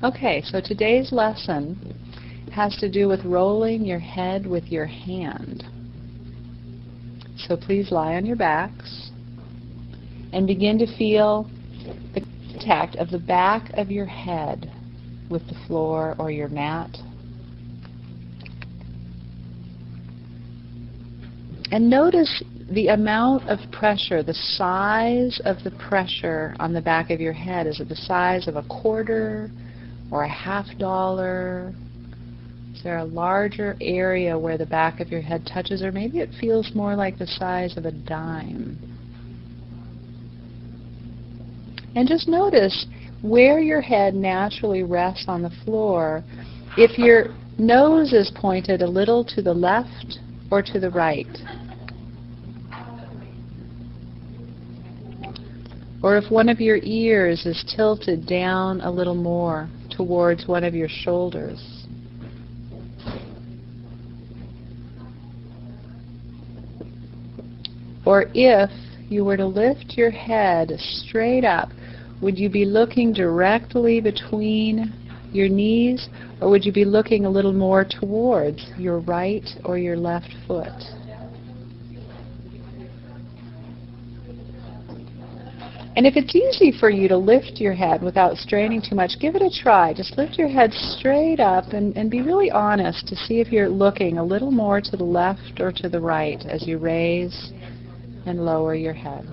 Okay, so today's lesson has to do with rolling your head with your hand. So please lie on your backs and begin to feel the contact of the back of your head with the floor or your mat. And notice the amount of pressure, the size of the pressure on the back of your head. Is it the size of a quarter or a $50? Is there a larger area where the back of your head touches, or maybe it feels more like the size of a dime? And just notice where your head naturally rests on the floor. If your nose is pointed a little to the left or to the right, or if one of your ears is tilted down a little more towards one of your shoulders. Or if you were to lift your head straight up, would you be looking directly between your knees, or would you be looking a little more towards your right or your left foot? And if it's easy for you to lift your head without straining too much, give it a try. Just lift your head straight up and be really honest to see if you're looking a little more to the left or to the right as you raise and lower your head.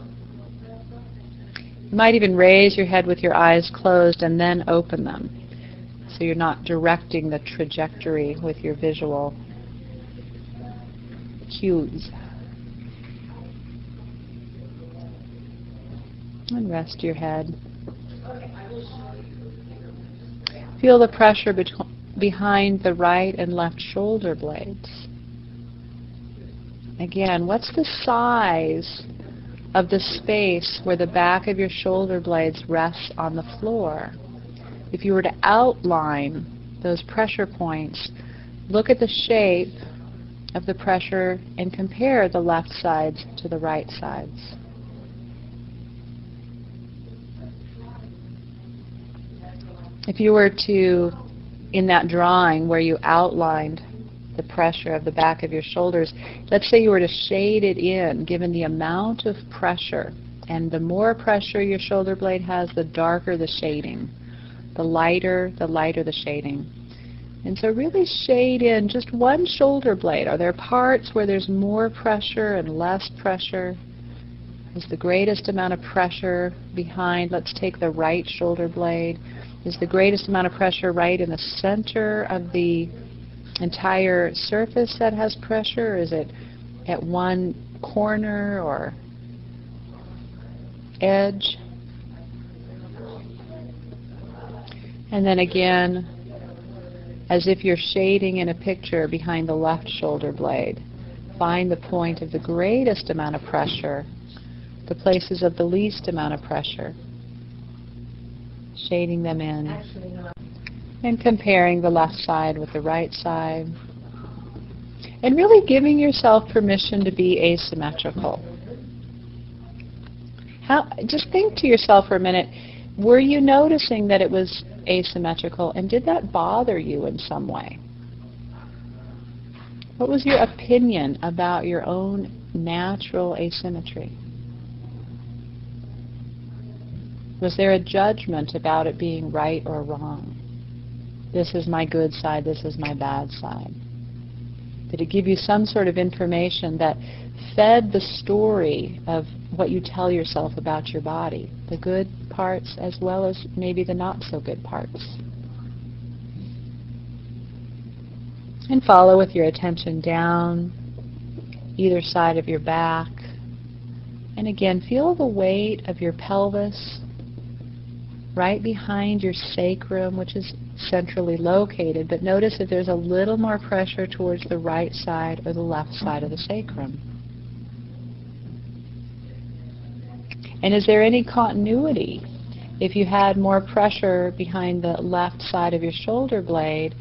You might even raise your head with your eyes closed and then open them, so you're not directing the trajectory with your visual cues. And rest your head. Feel the pressure behind the right and left shoulder blades. Again, what's the size of the space where the back of your shoulder blades rests on the floor? If you were to outline those pressure points, look at the shape of the pressure and compare the left sides to the right sides. If you were to, in that drawing where you outlined the pressure of the back of your shoulders, let's say you were to shade it in, given the amount of pressure, and the more pressure your shoulder blade has, the darker the shading. The lighter the shading. And so really shade in just one shoulder blade. Are there parts where there's more pressure and less pressure? Is the greatest amount of pressure behind, let's take the right shoulder blade, is the greatest amount of pressure right in the center of the entire surface that has pressure? Is it at one corner or edge? And then again, as if you're shading in a picture behind the left shoulder blade, find the point of the greatest amount of pressure, the places of the least amount of pressure, shading them in, and comparing the left side with the right side, and really giving yourself permission to be asymmetrical. Just think to yourself for a minute, were you noticing that it was asymmetrical, and did that bother you in some way? What was your opinion about your own natural asymmetry? Was there a judgment about it being right or wrong? This is my good side, this is my bad side. Did it give you some sort of information that fed the story of what you tell yourself about your body, the good parts as well as maybe the not so good parts? And follow with your attention down either side of your back. And again, feel the weight of your pelvis right behind your sacrum, which is centrally located, but notice if there's a little more pressure towards the right side or the left side of the sacrum. And is there any continuity? If you had more pressure behind the left side of your shoulder blade,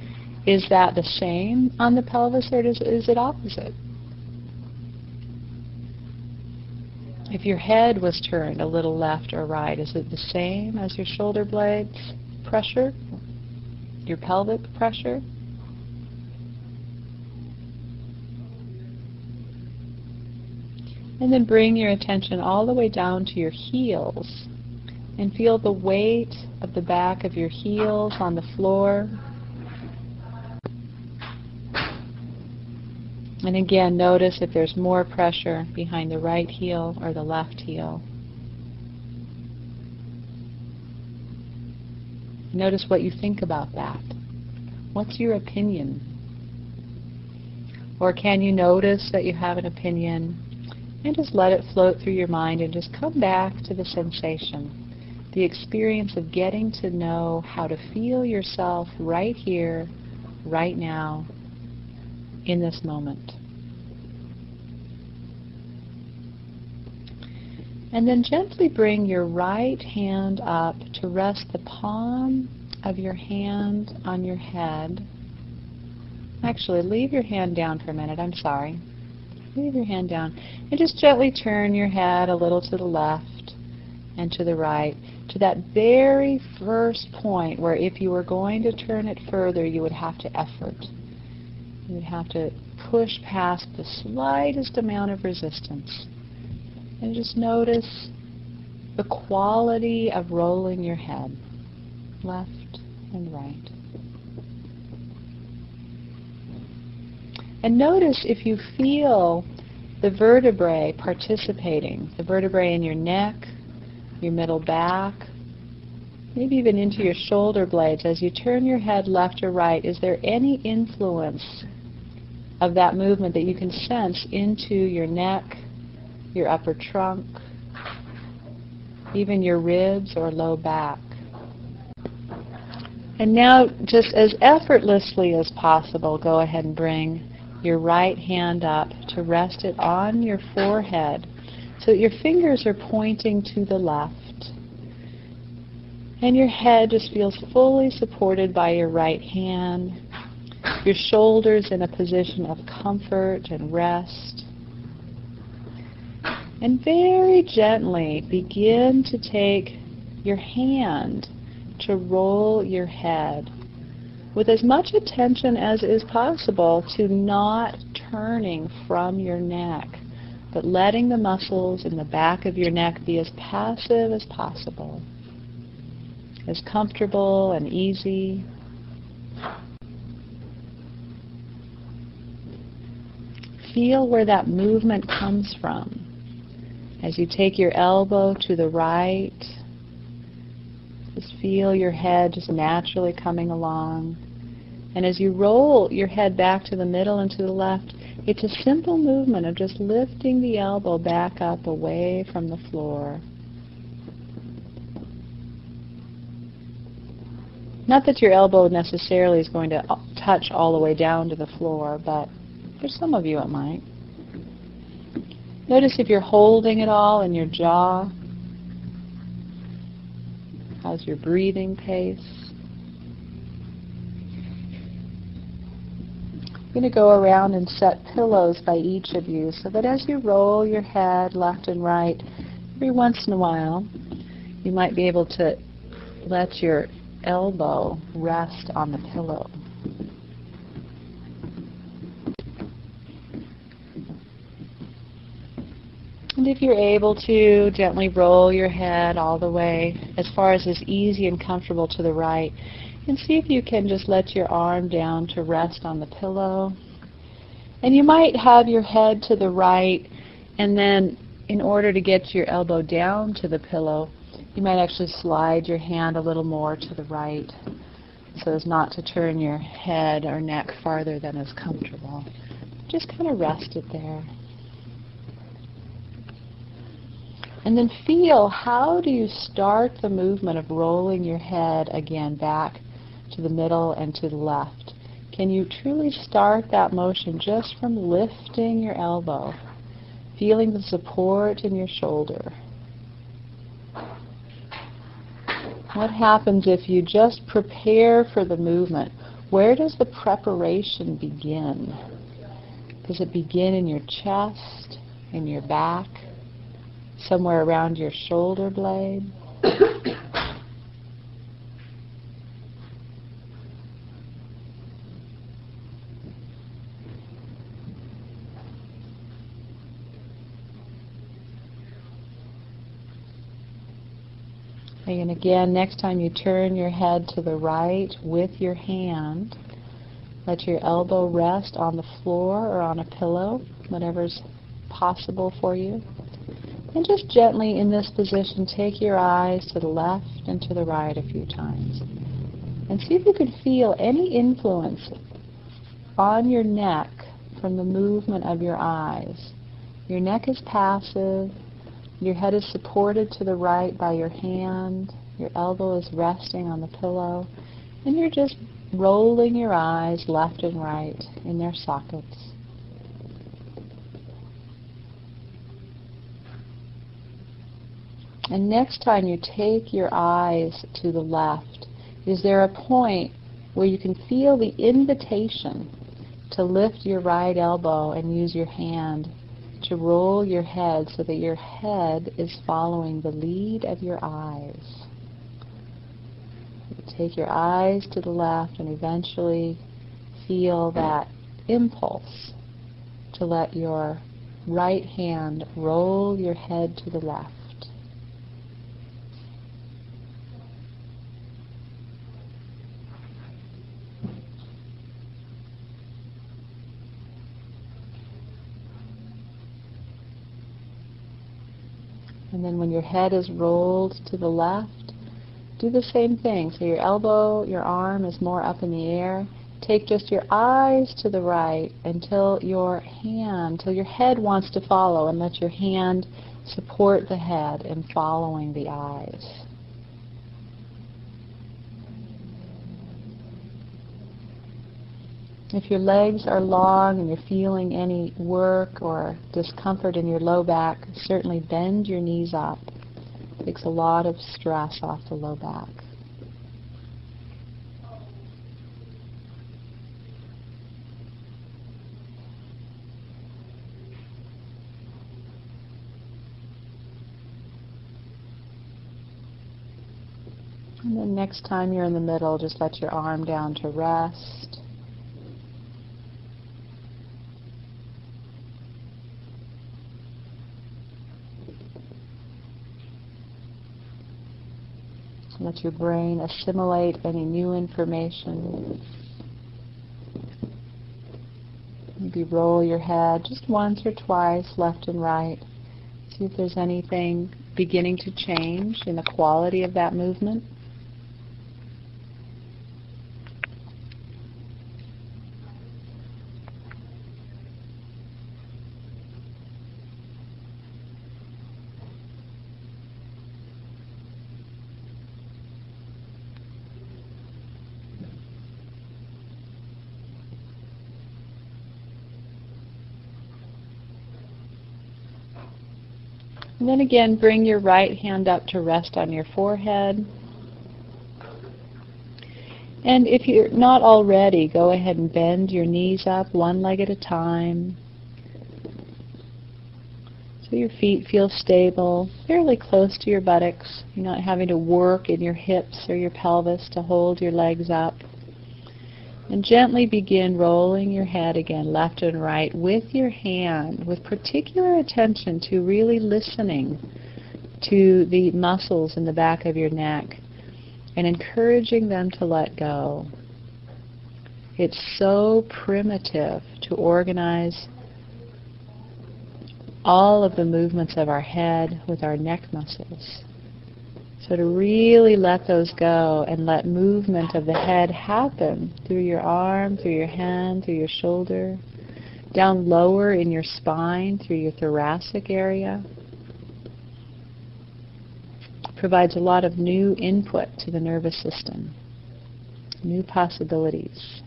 is that the same on the pelvis, or is it opposite? If your head was turned a little left or right, is it the same as your shoulder blades pressure? your pelvic pressure. And then bring your attention all the way down to your heels and feel the weight of the back of your heels on the floor. And again, notice if there's more pressure behind the right heel or the left heel. Notice what you think about that. What's your opinion? Or can you notice that you have an opinion and just let it float through your mind and just come back to the sensation, the experience of getting to know how to feel yourself right here, right now, in this moment. And then gently bring your right hand up to rest the palm of your hand on your head. Actually, leave your hand down for a minute. I'm sorry. Leave your hand down. And just gently turn your head a little to the left and to the right, to that very first point where if you were going to turn it further, you would have to effort. You would have to push past the slightest amount of resistance. And just notice the quality of rolling your head, left and right. And notice if you feel the vertebrae participating, the vertebrae in your neck, your middle back, maybe even into your shoulder blades. As you turn your head left or right, is there any influence of that movement that you can sense into your neck, your upper trunk, even your ribs or low back? And now, just as effortlessly as possible, go ahead and bring your right hand up to rest it on your forehead so that your fingers are pointing to the left. And your head just feels fully supported by your right hand, your shoulders in a position of comfort and rest. And very gently begin to take your hand to roll your head with as much attention as is possible to not turning from your neck, but letting the muscles in the back of your neck be as passive as possible, as comfortable and easy. Feel where that movement comes from. As you take your elbow to the right, just feel your head just naturally coming along. And as you roll your head back to the middle and to the left, it's a simple movement of just lifting the elbow back up away from the floor. Not that your elbow necessarily is going to touch all the way down to the floor, but for some of you it might. Notice if you're holding it all in your jaw. How's your breathing pace? I'm going to go around and set pillows by each of you so that as you roll your head left and right, every once in a while, you might be able to let your elbow rest on the pillow. And if you're able to, gently roll your head all the way as far as is easy and comfortable to the right. And see if you can just let your arm down to rest on the pillow. And you might have your head to the right, and then in order to get your elbow down to the pillow, you might actually slide your hand a little more to the right so as not to turn your head or neck farther than is comfortable. Just kind of rest it there. And then feel, how do you start the movement of rolling your head again back to the middle and to the left? Can you truly start that motion just from lifting your elbow, feeling the support in your shoulder? What happens if you just prepare for the movement? Where does the preparation begin? Does it begin in your chest, in your back, somewhere around your shoulder blade? And again, next time you turn your head to the right with your hand, let your elbow rest on the floor or on a pillow, whatever's possible for you. And just gently in this position, take your eyes to the left and to the right a few times. And see if you can feel any influence on your neck from the movement of your eyes. Your neck is passive. Your head is supported to the right by your hand. Your elbow is resting on the pillow. And you're just rolling your eyes left and right in their sockets. And next time you take your eyes to the left, is there a point where you can feel the invitation to lift your right elbow and use your hand to roll your head so that your head is following the lead of your eyes? Take your eyes to the left and eventually feel that impulse to let your right hand roll your head to the left. And then when your head is rolled to the left, do the same thing. So your elbow, your arm is more up in the air. Take just your eyes to the right until your head wants to follow, and let your hand support the head in following the eyes. If your legs are long and you're feeling any work or discomfort in your low back, certainly bend your knees up. It takes a lot of stress off the low back. And then next time you're in the middle, just let your arm down to rest. Let your brain assimilate any new information. Maybe roll your head just once or twice, left and right. See if there's anything beginning to change in the quality of that movement. And then again, bring your right hand up to rest on your forehead. And if you're not already, go ahead and bend your knees up one leg at a time, so your feet feel stable, fairly close to your buttocks. You're not having to work in your hips or your pelvis to hold your legs up. And gently begin rolling your head again, left and right, with your hand, with particular attention to really listening to the muscles in the back of your neck and encouraging them to let go. It's so primitive to organize all of the movements of our head with our neck muscles. So to really let those go and let movement of the head happen through your arm, through your hand, through your shoulder, down lower in your spine, through your thoracic area, provides a lot of new input to the nervous system, new possibilities.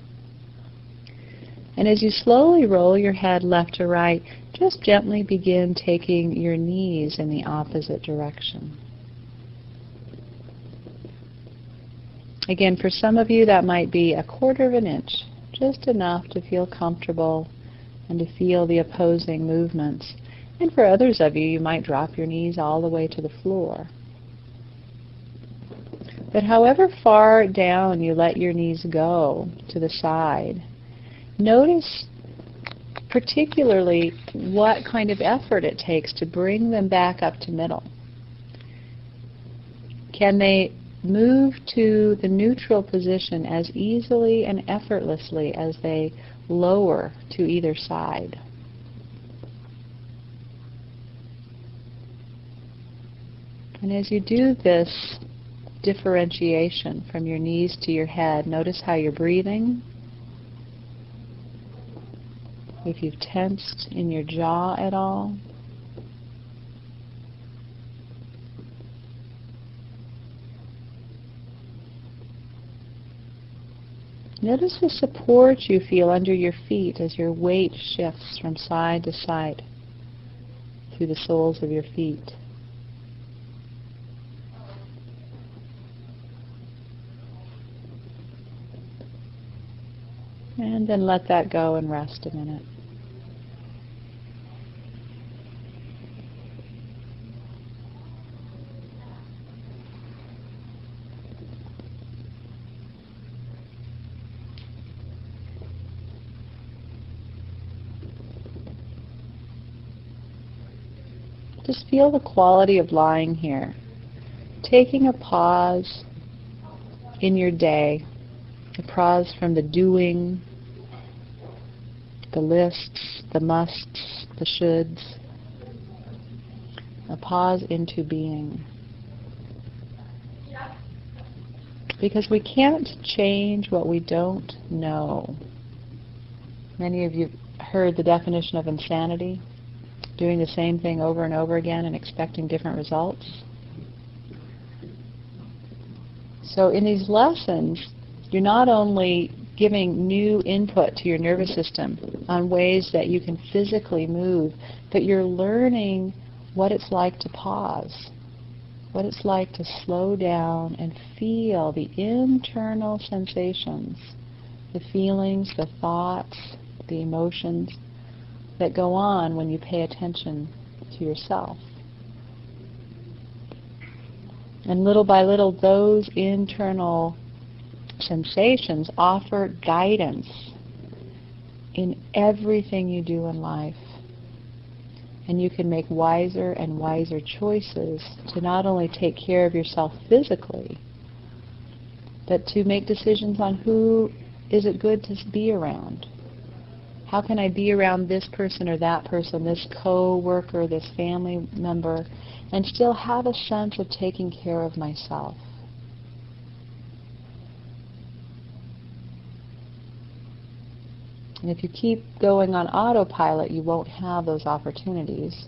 And as you slowly roll your head left to right, just gently begin taking your knees in the opposite direction. Again, for some of you that might be 1/4 of an inch, just enough to feel comfortable and to feel the opposing movements. And for others of you, you might drop your knees all the way to the floor. But however far down you let your knees go to the side, notice particularly what kind of effort it takes to bring them back up to middle. Can they move to the neutral position as easily and effortlessly as they lower to either side? And as you do this differentiation from your knees to your head, notice how you're breathing. If you've tensed in your jaw at all. Notice the support you feel under your feet as your weight shifts from side to side through the soles of your feet. And then let that go and rest a minute. Just feel the quality of lying here. Taking a pause in your day, a pause from the doing, the lists, the musts, the shoulds, a pause into being. Because we can't change what we don't know. Many of you heard the definition of insanity. Doing the same thing over and over again and expecting different results. So in these lessons, you're not only giving new input to your nervous system on ways that you can physically move, but you're learning what it's like to pause, what it's like to slow down and feel the internal sensations, the feelings, the thoughts, the emotions that go on when you pay attention to yourself. And little by little, those internal sensations offer guidance in everything you do in life. And you can make wiser and wiser choices to not only take care of yourself physically, but to make decisions on who is it good to be around. How can I be around this person or that person, this co-worker, this family member, and still have a sense of taking care of myself? And if you keep going on autopilot, you won't have those opportunities,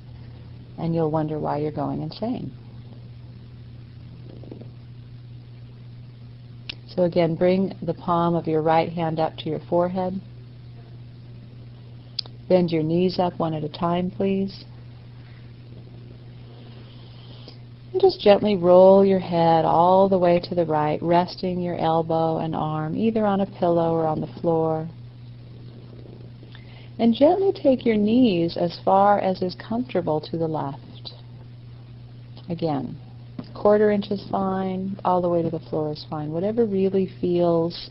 and you'll wonder why you're going insane. So again, bring the palm of your right hand up to your forehead. Bend your knees up one at a time, please. And just gently roll your head all the way to the right, resting your elbow and arm either on a pillow or on the floor. And gently take your knees as far as is comfortable to the left. Again, 1/4 inch is fine, all the way to the floor is fine. Whatever really feels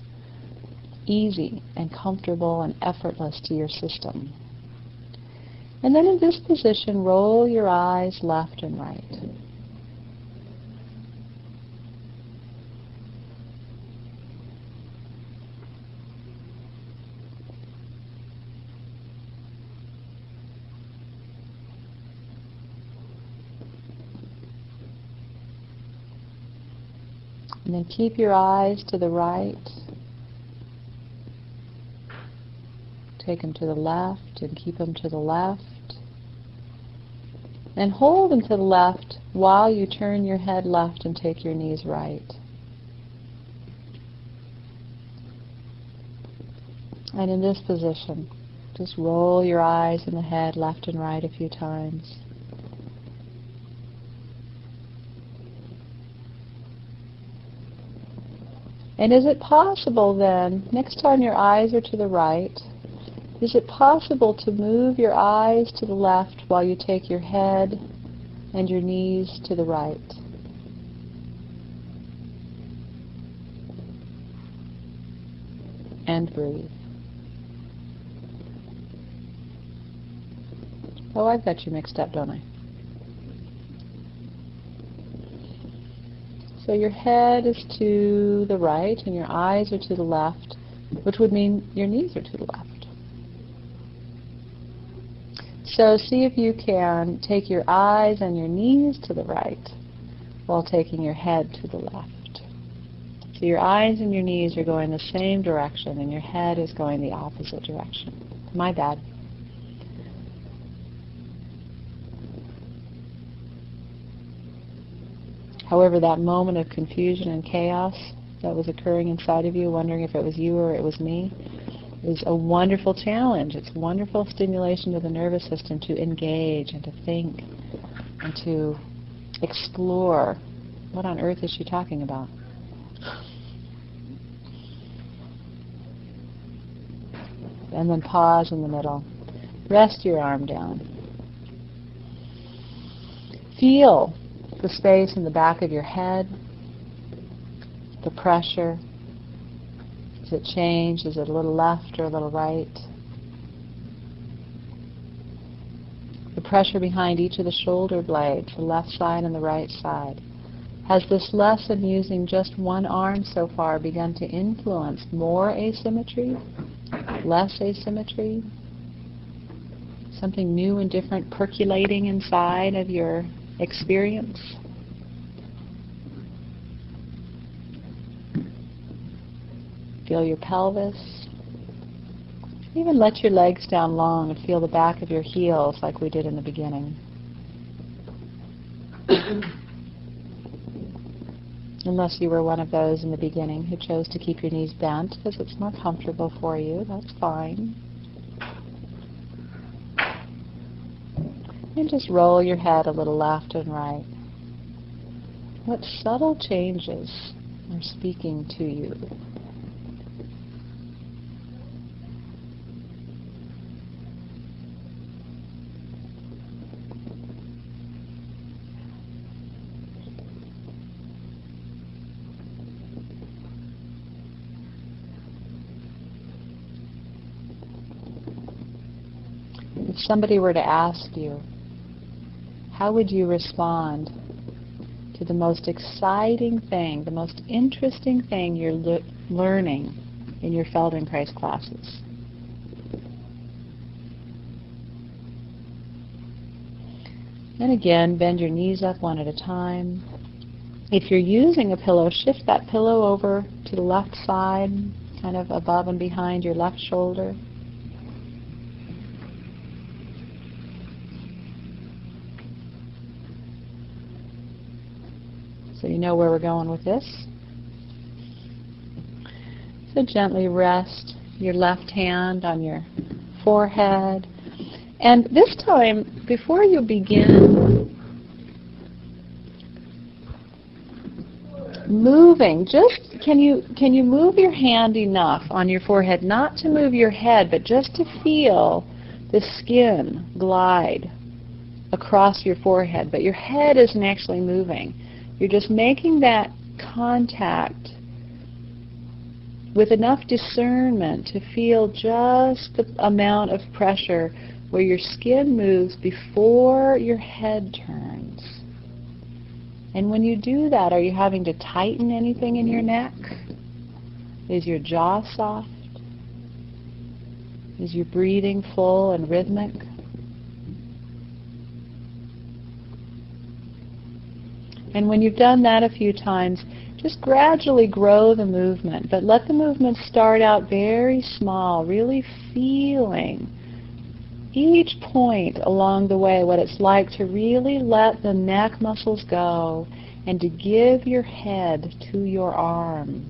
easy and comfortable and effortless to your system. And then in this position, roll your eyes left and right. And then keep your eyes to the right. Take them to the left and keep them to the left. And hold them to the left while you turn your head left and take your knees right. And in this position, just roll your eyes in the head left and right a few times. And is it possible then, next time your eyes are to the right, is it possible to move your eyes to the left while you take your head and your knees to the right? And breathe. Oh, I've got you mixed up, don't I? So your head is to the right and your eyes are to the left, which would mean your knees are to the left. So see if you can take your eyes and your knees to the right while taking your head to the left. So your eyes and your knees are going the same direction and your head is going the opposite direction. My bad. However, that moment of confusion and chaos that was occurring inside of you, wondering if it was you or it was me, is a wonderful challenge. It's wonderful stimulation to the nervous system to engage and to think and to explore. What on earth is she talking about? And then pause in the middle. Rest your arm down. Feel the space in the back of your head, the pressure. Does it change? Is it a little left or a little right? The pressure behind each of the shoulder blades, the left side and the right side. Has this lesson using just one arm so far begun to influence more asymmetry, less asymmetry? Something new and different percolating inside of your experience? Feel your pelvis. Even let your legs down long and feel the back of your heels like we did in the beginning. Unless you were one of those in the beginning who chose to keep your knees bent because it's more comfortable for you, that's fine. And just roll your head a little left and right. What subtle changes are speaking to you? If somebody were to ask you, how would you respond to the most exciting thing, the most interesting thing you're learning in your Feldenkrais classes? And again, bend your knees up one at a time. If you're using a pillow, shift that pillow over to the left side, kind of above and behind your left shoulder. So you know where we're going with this. So gently rest your left hand on your forehead. And this time, before you begin moving, just can you move your hand enough on your forehead, not to move your head, but just to feel the skin glide across your forehead, but your head isn't actually moving. You're just making that contact with enough discernment to feel just the amount of pressure where your skin moves before your head turns. And when you do that, are you having to tighten anything in your neck? Is your jaw soft? Is your breathing full and rhythmic? And when you've done that a few times, just gradually grow the movement, but let the movement start out very small, really feeling each point along the way, what it's like to really let the neck muscles go and to give your head to your arm,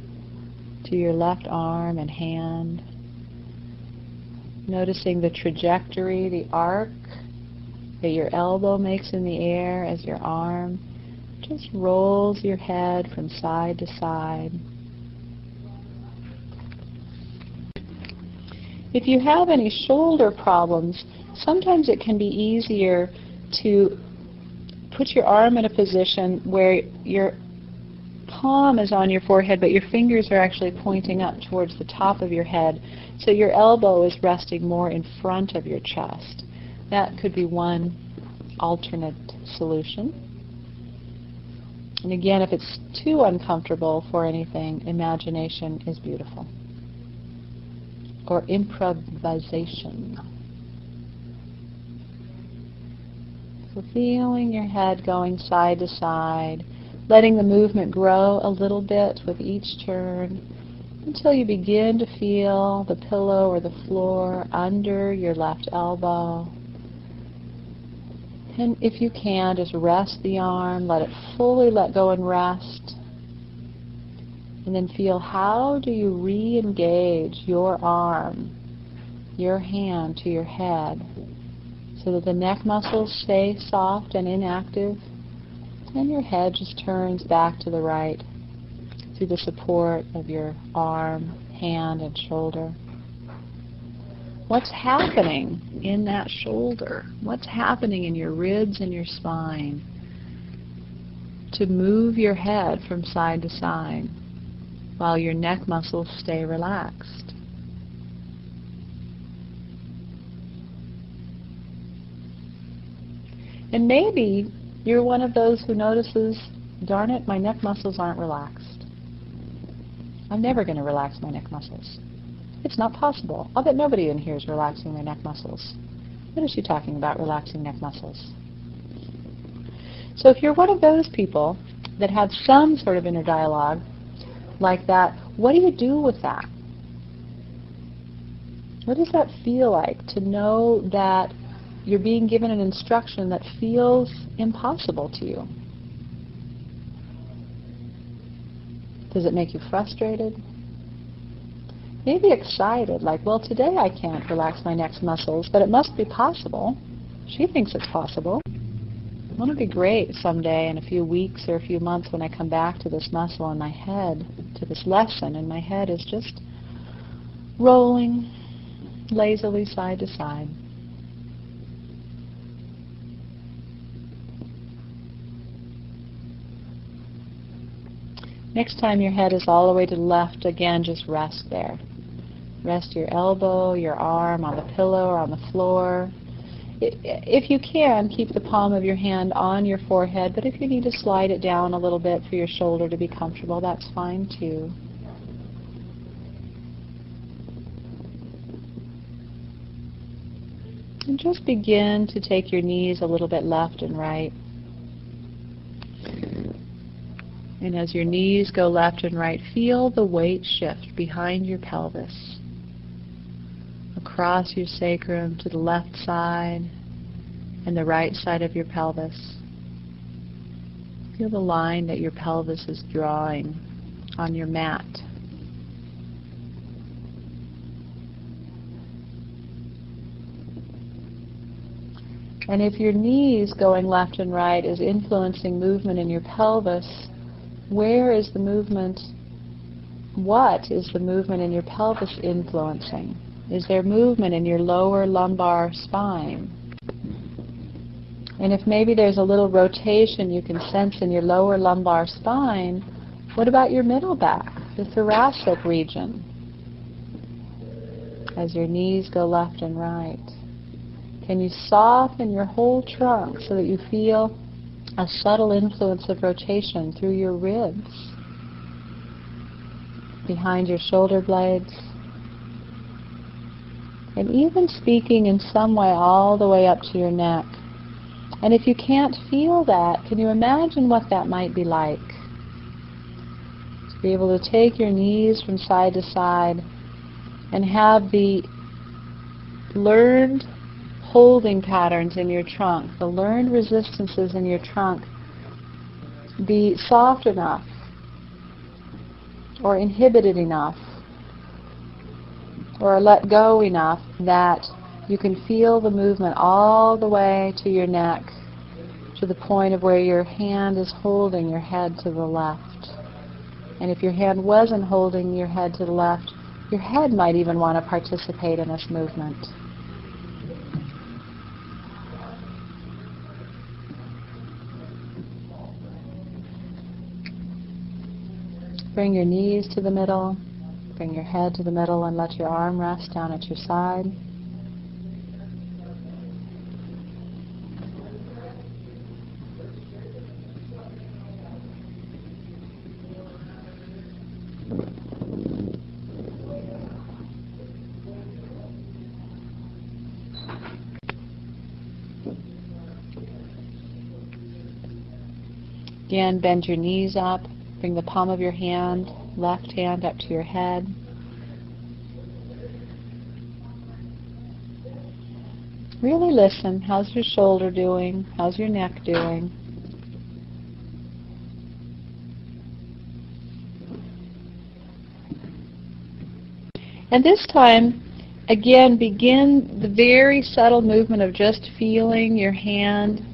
to your left arm and hand. Noticing the trajectory, the arc that your elbow makes in the air as your arm just rolls your head from side to side. If you have any shoulder problems, sometimes it can be easier to put your arm in a position where your palm is on your forehead, but your fingers are actually pointing up towards the top of your head, so your elbow is resting more in front of your chest. That could be one alternate solution. And again, if it's too uncomfortable for anything, imagination is beautiful. Or improvisation. So feeling your head going side to side, letting the movement grow a little bit with each turn until you begin to feel the pillow or the floor under your left elbow. And if you can, just rest the arm, let it fully let go and rest. And then feel, how do you re-engage your arm, your hand to your head, so that the neck muscles stay soft and inactive, and your head just turns back to the right through the support of your arm, hand, and shoulder. What's happening in that shoulder? What's happening in your ribs and your spine to move your head from side to side while your neck muscles stay relaxed? And maybe you're one of those who notices, darn it, my neck muscles aren't relaxed. I'm never going to relax my neck muscles. It's not possible. I'll bet nobody in here is relaxing their neck muscles. What is she talking about, relaxing neck muscles? So if you're one of those people that have some sort of inner dialogue like that, what do you do with that? What does that feel like to know that you're being given an instruction that feels impossible to you? Does it make you frustrated? Maybe excited, like, well, today I can't relax my neck muscles, but it must be possible. She thinks it's possible. Won't it be great someday in a few weeks or a few months when I come back to this muscle in my head, to this lesson, and my head is just rolling lazily side to side. Next time your head is all the way to the left, again, just rest there. Rest your elbow, your arm on the pillow or on the floor. If you can, keep the palm of your hand on your forehead, but if you need to slide it down a little bit for your shoulder to be comfortable, that's fine too. And just begin to take your knees a little bit left and right. And as your knees go left and right, feel the weight shift behind your pelvis, across your sacrum to the left side and the right side of your pelvis. Feel the line that your pelvis is drawing on your mat. And if your knees going left and right is influencing movement in your pelvis, where is the movement? What is the movement in your pelvis influencing? Is there movement in your lower lumbar spine? And if maybe there's a little rotation you can sense in your lower lumbar spine, what about your middle back, the thoracic region? As your knees go left and right, can you soften your whole trunk so that you feel a subtle influence of rotation through your ribs, behind your shoulder blades, and even speaking in some way all the way up to your neck? And if you can't feel that, can you imagine what that might be like? To be able to take your knees from side to side and have the learned holding patterns in your trunk, the learned resistances in your trunk, be soft enough or inhibited enough or let go enough that you can feel the movement all the way to your neck, to the point of where your hand is holding your head to the left. And if your hand wasn't holding your head to the left, your head might even want to participate in this movement. Bring your knees to the middle, bring your head to the middle, and let your arm rest down at your side. Again, bend your knees up. Bring the palm of your hand, left hand up to your head. Really listen. How's your shoulder doing? How's your neck doing? And this time, again, begin the very subtle movement of just feeling your hand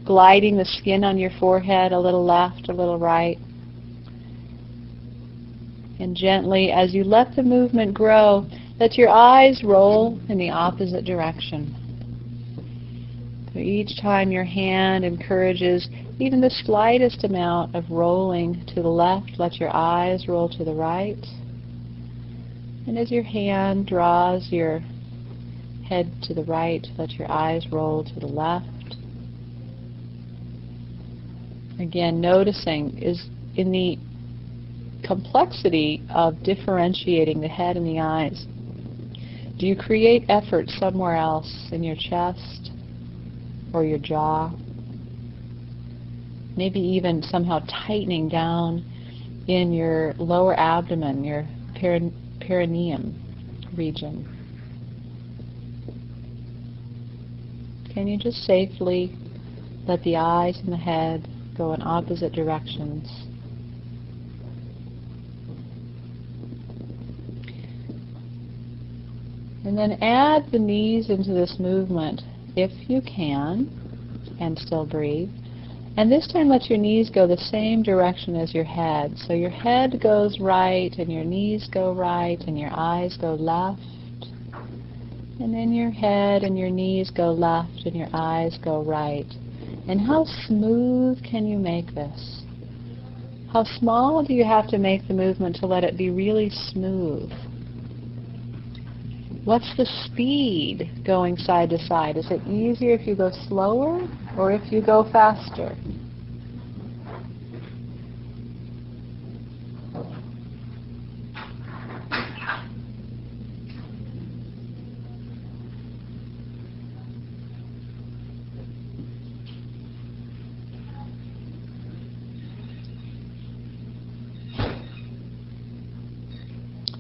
gliding the skin on your forehead, a little left, a little right. And gently, as you let the movement grow, let your eyes roll in the opposite direction. So each time your hand encourages even the slightest amount of rolling to the left, let your eyes roll to the right. And as your hand draws your head to the right, let your eyes roll to the left. Again, noticing is in the complexity of differentiating the head and the eyes. Do you create effort somewhere else in your chest or your jaw? Maybe even somehow tightening down in your lower abdomen, your perineum region. Can you just safely let the eyes and the head go in opposite directions? And then add the knees into this movement if you can, and still breathe. And this time let your knees go the same direction as your head. So your head goes right, and your knees go right, and your eyes go left. And then your head and your knees go left, and your eyes go right. And how smooth can you make this? How small do you have to make the movement to let it be really smooth? What's the speed going side to side? Is it easier if you go slower or if you go faster?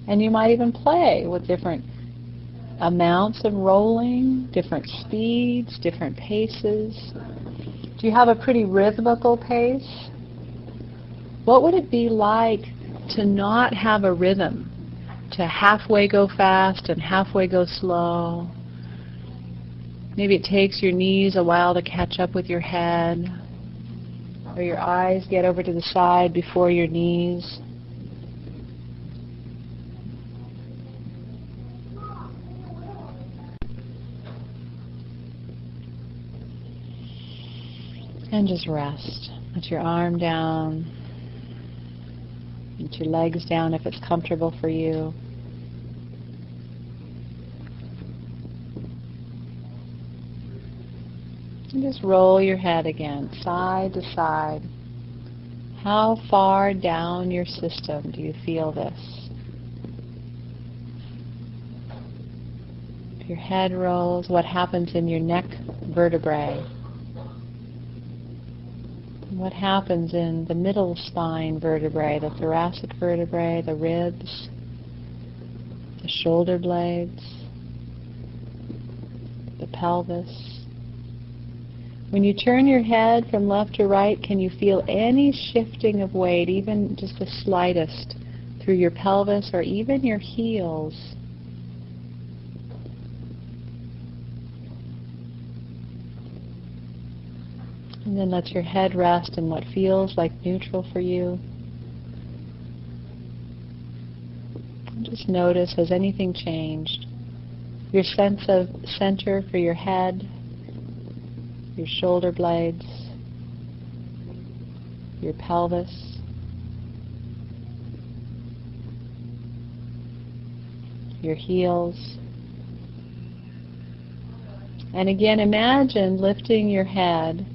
And you might even play with different amounts of rolling, different speeds, different paces. Do you have a pretty rhythmical pace? What would it be like to not have a rhythm? To halfway go fast and halfway go slow? Maybe it takes your knees a while to catch up with your head, or your eyes get over to the side before your knees. And just rest. Let your arm down. Let your legs down if it's comfortable for you. And just roll your head again, side to side. How far down your system do you feel this? If your head rolls, what happens in your neck vertebrae? What happens in the middle spine vertebrae, the thoracic vertebrae, the ribs, the shoulder blades, the pelvis? When you turn your head from left to right, can you feel any shifting of weight, even just the slightest, through your pelvis or even your heels? And then let your head rest in what feels like neutral for you. And just notice, has anything changed? Your sense of center for your head, your shoulder blades, your pelvis, your heels. And again, imagine lifting your head.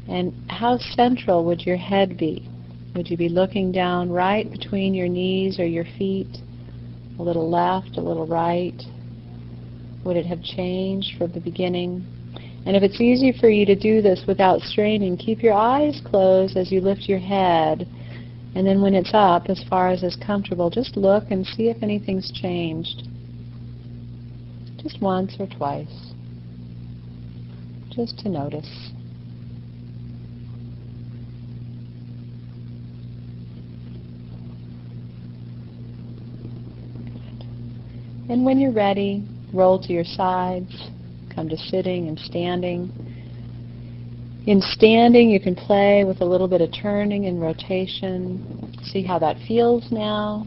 And how central would your head be? Would you be looking down right between your knees or your feet? A little left, a little right? Would it have changed from the beginning? And if it's easy for you to do this without straining, keep your eyes closed as you lift your head. And then when it's up, as far as is comfortable, just look and see if anything's changed. Just once or twice. Just to notice. And when you're ready, roll to your sides, come to sitting and standing. In standing, you can play with a little bit of turning and rotation. See how that feels now.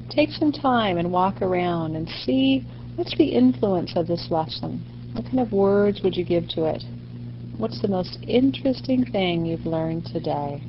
Take some time and walk around and see what's the influence of this lesson. What kind of words would you give to it? What's the most interesting thing you've learned today?